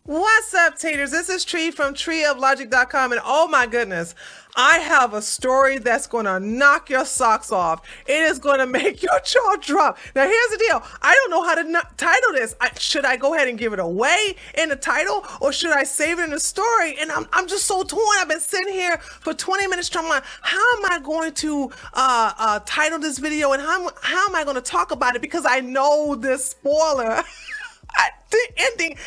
What's up, taters? This is Tree from treeoflogic.com, and oh my goodness, I have a story that's going to knock your socks off. It is going to make your jaw drop. Now, here's the deal. I don't know how to title this. Should I go ahead and give it away in the title, or should I save it in the story? And I'm just so torn. I've been sitting here for 20 minutes trying to, how am I going to title this video, and how am I going to talk about it? Because I know this spoiler. The ending,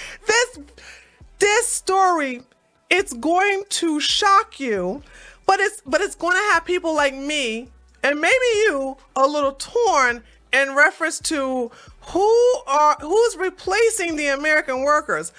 this story, it's going to shock you, but it's going to have people like me and maybe you a little torn in reference to who's replacing the American workers.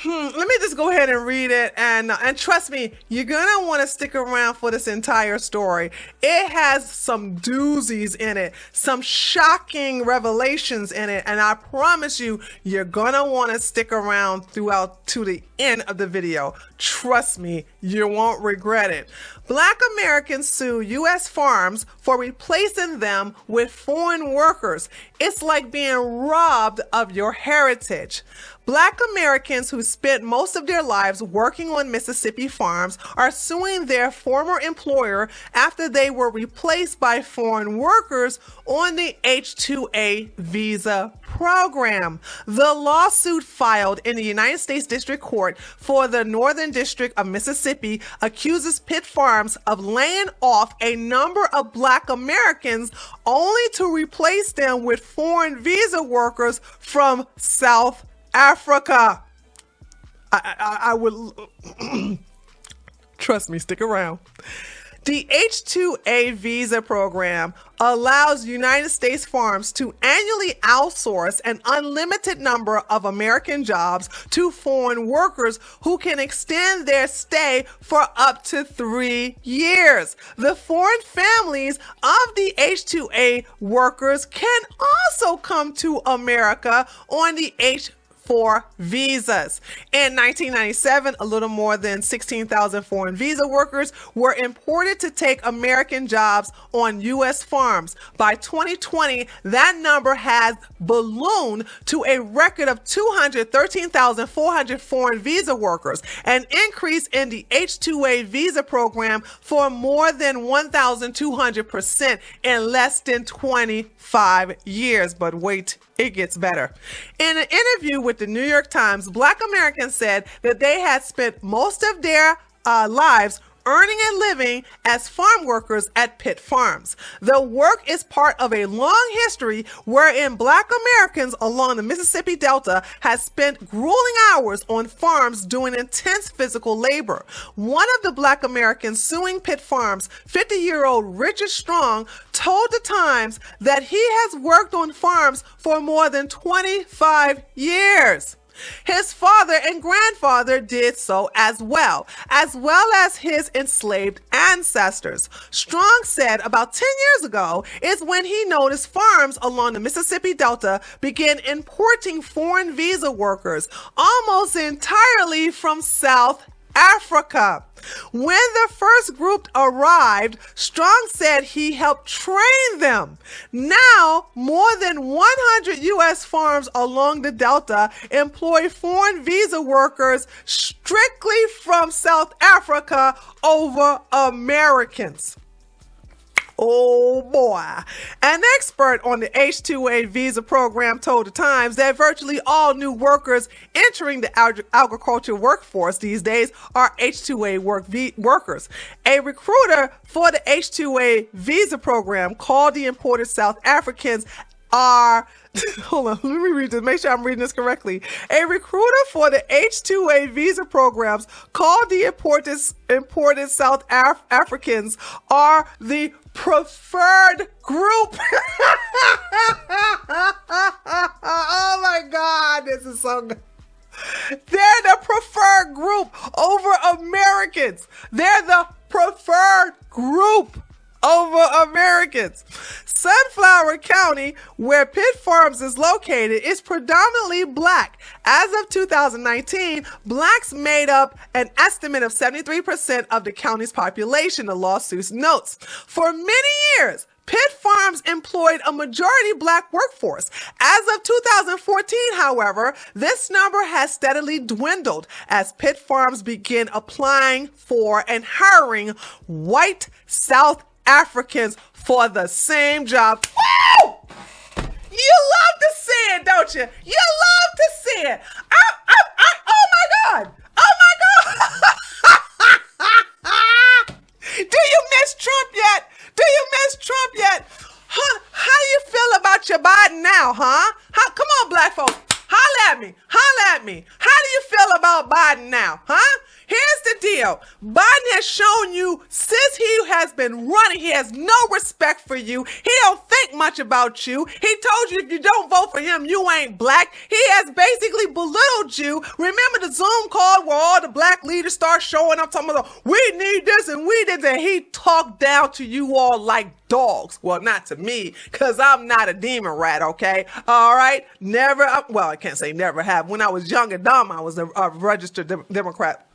Let me just go ahead and read it, and trust me, you're gonna want to stick around for this entire story. It has some doozies in it, some shocking revelations in it, and I promise you, you're gonna want to stick around throughout to the end of the video. Trust me, you won't regret it. Black Americans sue U.S. farms for replacing them with foreign workers. It's like being robbed of your heritage. Black Americans who spent most of their lives working on Mississippi farms are suing their former employer after they were replaced by foreign workers on the H-2A visa program. The lawsuit filed in the United States District Court for the Northern District of Mississippi accuses Pitt Farms of laying off a number of Black Americans only to replace them with foreign visa workers from South Africa. I would trust me, stick around. The H-2A visa program allows United States farms to annually outsource an unlimited number of American jobs to foreign workers who can extend their stay for up to 3 years. The foreign families of the H-2A workers can also come to America on the H-4 visas. In 1997, a little more than 16,000 foreign visa workers were imported to take American jobs on U.S. farms. By 2020, that number has ballooned to a record of 213,400 foreign visa workers, an increase in the H-2A visa program for more than 1,200% in less than 25 years. But wait, it gets better. In an interview with the New York Times, Black Americans said that they had spent most of their lives earning a living as farm workers at Pitt Farms. The work is part of a long history wherein Black Americans along the Mississippi Delta has spent grueling hours on farms doing intense physical labor. One of the Black Americans suing Pitt Farms, 50-year-old Richard Strong, told the Times that he has worked on farms for more than 25 years. His father and grandfather did so as well as his enslaved ancestors. Strong said about 10 years ago is when he noticed farms along the Mississippi Delta began importing foreign visa workers almost entirely from South Africa. When the first group arrived, Strong said he helped train them. Now, more than 100 U.S. farms along the Delta employ foreign visa workers strictly from South Africa over Americans. Oh boy. An expert on the H-2A visa program told the Times that virtually all new workers entering the agriculture workforce these days are H-2A workers. A recruiter for the H-2A visa program called the imported South Africans are hold on, let me read this, make sure I'm reading this correctly. A recruiter for the H-2A visa programs called the imported South Africans are the preferred group. Oh my God, this is so good. They're the preferred group over Americans. They're the preferred group over Americans. Sunflower County, where Pitt Farms is located, is predominantly Black. As of 2019, Blacks made up an estimate of 73% of the county's population, the lawsuit notes. For many years, Pitt Farms employed a majority black workforce. As of 2014, however, this number has steadily dwindled as Pitt Farms began applying for and hiring white South Africans for the same job. Woo! You love to see it, don't you? You love to see it. Oh my God. Oh my God. Do you miss Trump yet? Do you miss Trump yet? Huh? How you feel about your Biden now, huh? Come on, black folks. Holla at me. Holla at me. How do you feel about Biden now, huh? Here's the deal. Biden has shown you since he has been running, he has no respect for you. He don't think much about you. He told you if you don't vote for him, you ain't black. He has basically belittled you. Remember the Zoom call where all the black leaders start showing up talking about, we need this and we did that. He talked down to you all like dogs. Well, not to me, because I'm not a demon rat, okay? All right? Never, well, I can't say never have. When I was young and dumb, I was a registered Democrat.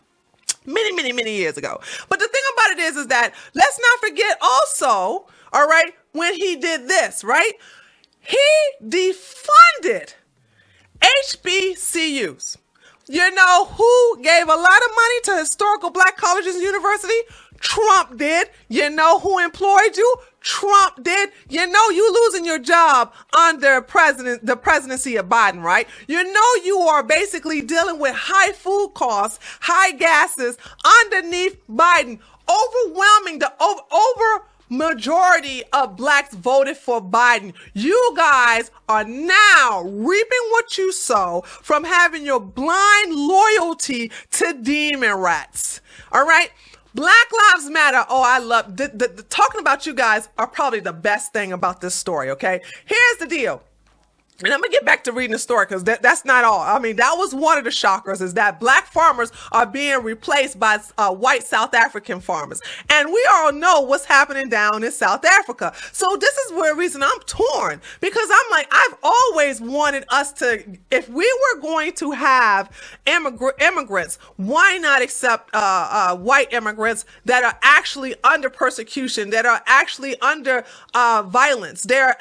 Many years ago. But the thing about it is that let's not forget also, all right, when he did this, right? He defunded HBCUs. You know who gave a lot of money to historical black colleges and universities? Trump did. You know who employed you? Trump did. You know you losing your job under the presidency of Biden, right? You know you are basically dealing with high food costs, high gases underneath Biden. The majority of blacks voted for Biden. You guys are now reaping what you sow from having your blind loyalty to demon rats. All right? Black Lives Matter. Oh, I love talking about you guys are probably the best thing about this story. Okay, here's the deal. And I'm going to get back to reading the story because that's not all. I mean, that was one of the shockers is that black farmers are being replaced by white South African farmers. And we all know what's happening down in South Africa. So this is where the reason I'm torn because I'm like, I've always wanted us to, if we were going to have immigrants, why not accept white immigrants that are actually under persecution, that are actually under violence? Their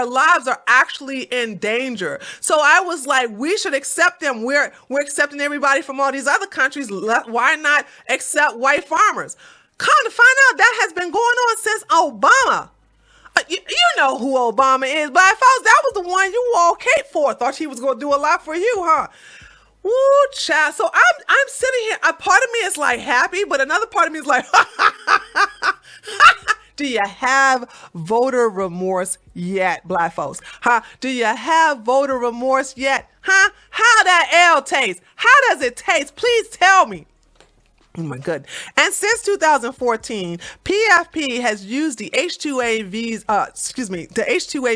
lives are actually in danger. So I was like, we should accept them. We're accepting everybody from all these other countries. Why not accept white farmers? Come to find out that has been going on since Obama. You know who Obama is, but that was the one you all cared for. Thought he was going to do a lot for you, huh? Woo, child. So I'm sitting here. A part of me is like happy, but another part of me is like, do you have voter remorse yet, black folks? Huh? Do you have voter remorse yet? Huh? How that L taste? How does it taste? Please tell me. Oh my good. And since 2014, PFP has used the H-2A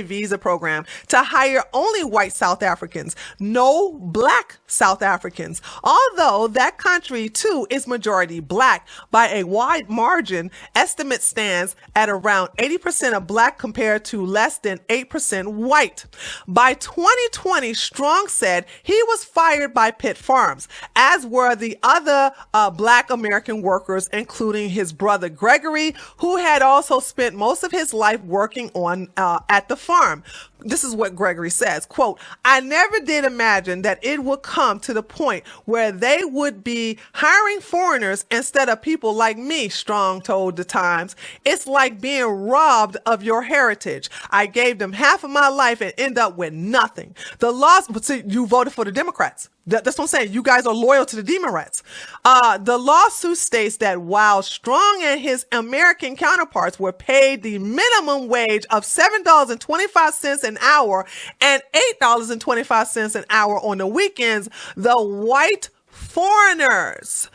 visa program to hire only white South Africans, no black South Africans. Although that country too is majority black by a wide margin, estimate stands at around 80% of black compared to less than 8% white. By 2020, Strong said he was fired by Pitt Farms, as were the other black American workers, including his brother Gregory, who had also spent most of his life working at the farm. This is what Gregory says, quote, I never did imagine that it would come to the point where they would be hiring foreigners instead of people like me, Strong told the Times. It's like being robbed of your heritage. I gave them half of my life and end up with nothing. The loss, see, you voted for the Democrats. That's what I'm saying. You guys are loyal to the Democrats. The lawsuit states that while Strong and his American counterparts were paid the minimum wage of $7.25 an hour and $8.25 an hour on the weekends, the white foreigners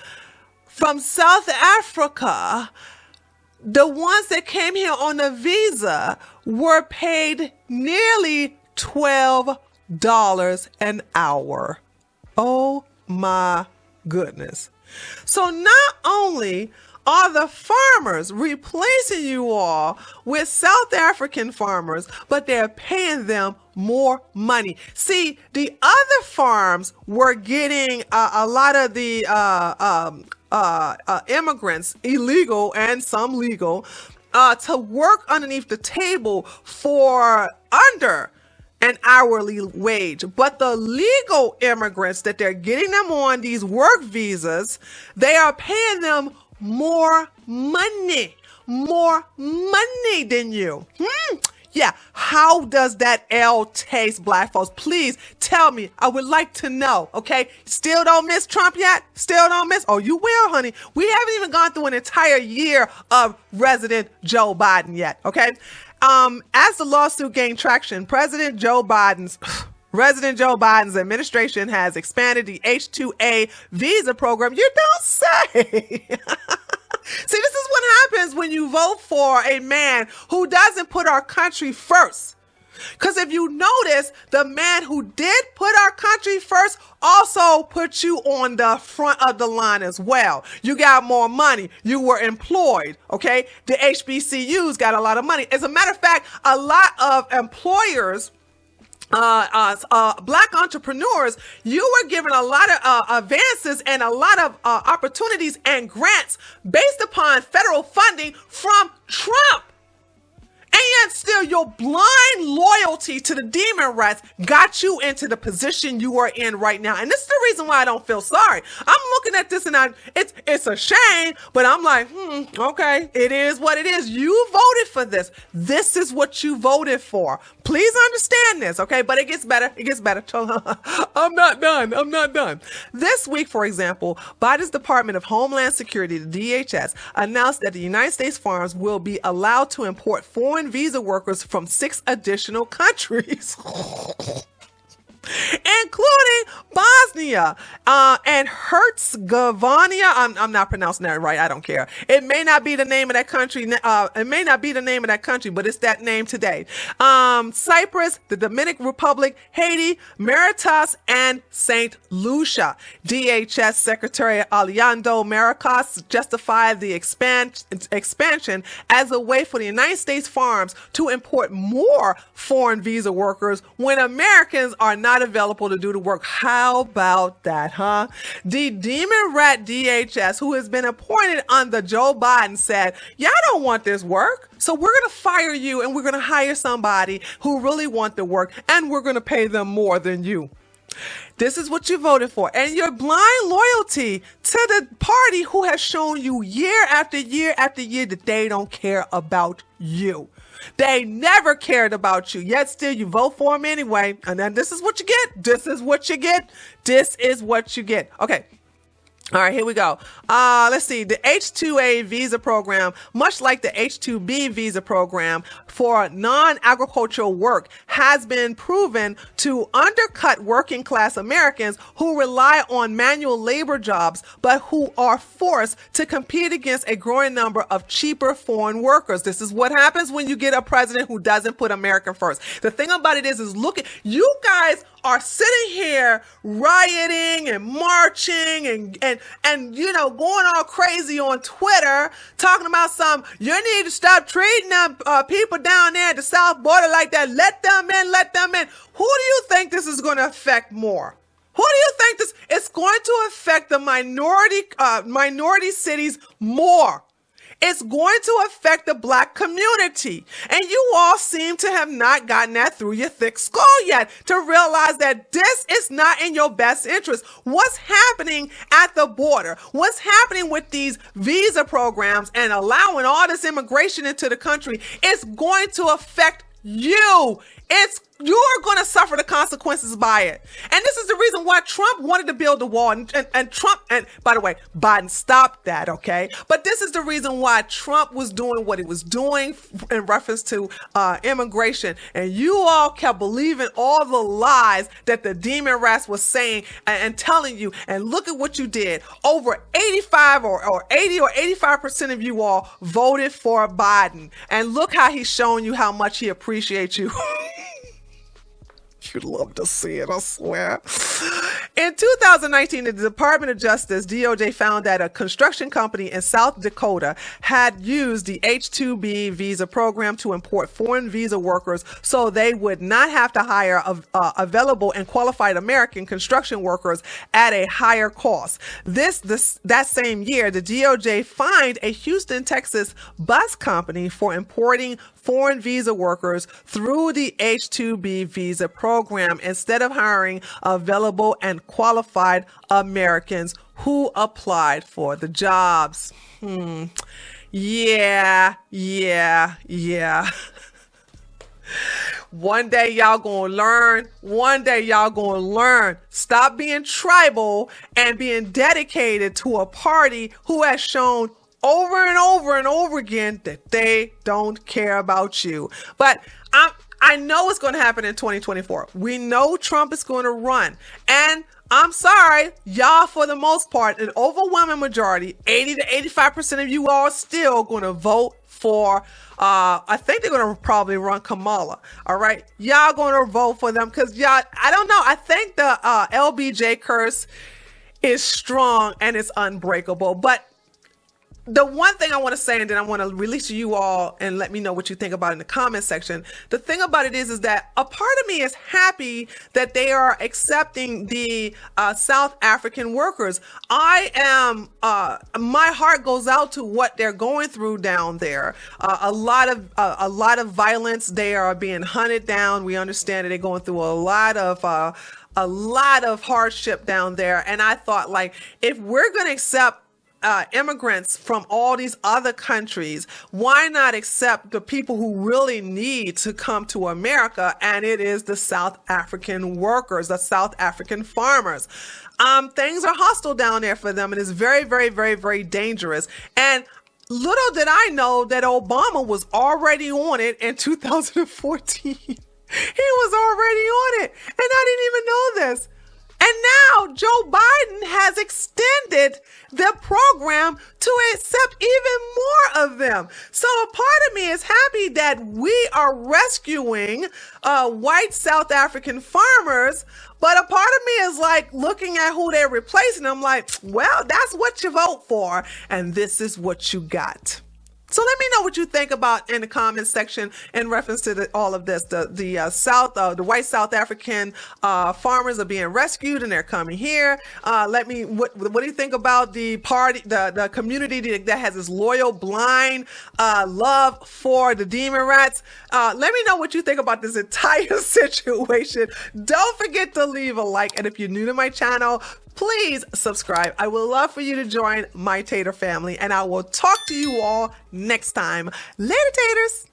from South Africa, the ones that came here on a visa, were paid nearly $12 an hour. Oh my goodness. So not only are the farmers replacing you all with South African farmers, but they're paying them more money. See, the other farms were getting a lot of the immigrants, illegal and some legal, to work underneath the table for under an hourly wage. But the legal immigrants that they're getting them on these work visas, they are paying them more money than you. Yeah, how does that L taste, black folks? Please tell me. I would like to know, okay? Still don't miss Trump yet? Still don't miss? Oh, you will, honey. We haven't even gone through an entire year of resident Joe Biden yet, okay? As the lawsuit gained traction, President Joe Biden's administration has expanded the H-2A visa program. You don't say. See, this is what happens when you vote for a man who doesn't put our country first. Because if you notice, the man who did put our country first also put you on the front of the line as well. You got more money. You were employed, okay? The HBCUs got a lot of money. As a matter of fact, a lot of employers, black entrepreneurs, you were given a lot of advances and a lot of opportunities and grants based upon federal funding from Trump. And yet still your blind loyalty to the demon rats got you into the position you are in right now. And this is the reason why I don't feel sorry. I'm looking at this and it's a shame, but I'm like, okay, it is what it is. You voted for this. This is what you voted for. Please understand this, okay? But it gets better. It gets better. I'm not done. This week, for example, Biden's Department of Homeland Security, the DHS, announced that the United States farms will be allowed to import foreign visa workers from 6 additional countries. Including Bosnia and Herzegovina. I'm not pronouncing that right. I don't care. It may not be the name of that country. But it's that name today. Cyprus, the Dominican Republic, Haiti, Mauritius, and St. Lucia. DHS Secretary Alejandro Mayorkas justified the expansion as a way for the United States farms to import more foreign visa workers when Americans are not available to do the work. How about that, huh? The demon rat DHS, who has been appointed under Joe Biden, said, y'all don't want this work, so we're going to fire you and we're going to hire somebody who really want the work, and we're going to pay them more than you. This is what you voted for. And your blind loyalty to the party who has shown you year after year after year that they don't care about you. They never cared about you, yet still you vote for them anyway. And then this is what you get. This is what you get. This is what you get. Okay. All right, here we go. Let's see. The H-2A visa program, much like the H-2B visa program for non-agricultural work, has been proven to undercut working class Americans who rely on manual labor jobs, but who are forced to compete against a growing number of cheaper foreign workers. This is what happens when you get a president who doesn't put America first. The thing about it is look at you guys are sitting here rioting and marching and you know, going all crazy on Twitter, talking about you need to stop treating them people down there at the south border like that. Let them in. Who do you think this is going to affect more? Who do you think this? It's going to affect the minority cities more. It's going to affect the black community. And you all seem to have not gotten that through your thick skull yet to realize that this is not in your best interest. What's happening at the border? What's happening with these visa programs and allowing all this immigration into the country is going to affect you. You're going to suffer the consequences by it. And this is the reason why Trump wanted to build a wall. And Trump, and by the way, Biden stopped that, okay? But this is the reason why Trump was doing what he was doing in reference to immigration. And you all kept believing all the lies that the demon rats was saying and telling you. And look at what you did. Over 85 or 80 or 85% of you all voted for Biden. And look how he's showing you how much he appreciates you. You'd love to see it, I swear. In 2019, the Department of Justice, DOJ, found that a construction company in South Dakota had used the H-2B visa program to import foreign visa workers so they would not have to hire available and qualified American construction workers at a higher cost. That same year, the DOJ fined a Houston, Texas bus company for importing foreign visa workers through the H-2B visa program instead of hiring available and qualified Americans who applied for the jobs. Yeah. One day y'all gonna learn. One day y'all gonna learn. Stop being tribal and being dedicated to a party who has shown over and over and over again that they don't care about you. But I know it's going to happen in 2024. We know Trump is going to run. And I'm sorry, y'all, for the most part, an overwhelming majority, 80 to 85% of you all still going to vote for, I think they're going to probably run Kamala. All right. Y'all going to vote for them because y'all, I don't know. I think the LBJ curse is strong and it's unbreakable. But the one thing I want to say, and then I want to release to you all and let me know what you think about it in the comment section. The thing about it is that a part of me is happy that they are accepting the South African workers. I am, my heart goes out to what they're going through down there. A lot of violence. They are being hunted down. We understand that they're going through a lot of hardship down there. And I thought, like, if we're going to accept immigrants from all these other countries, why not accept the people who really need to come to America? And it is the South African workers, the South African farmers. Things are hostile down there for them. It is very, very, very, very dangerous. And little did I know that Obama was already on it in 2014. He was already on it. And I didn't even know this. And now Joe Biden has extended the program to accept even more of them. So a part of me is happy that we are rescuing white South African farmers. But a part of me is like looking at who they're replacing. I'm like, well, that's what you vote for. And this is what you got. So let me know what you think about in the comments section in reference to all of this. The white South African farmers are being rescued and they're coming here. What do you think about the party, the community that has this loyal, blind love for the demon rats? Let me know what you think about this entire situation. Don't forget to leave a like, and if you're new to my channel, please subscribe. I would love for you to join my Tater family, and I will talk to you all next time. Later, Taters.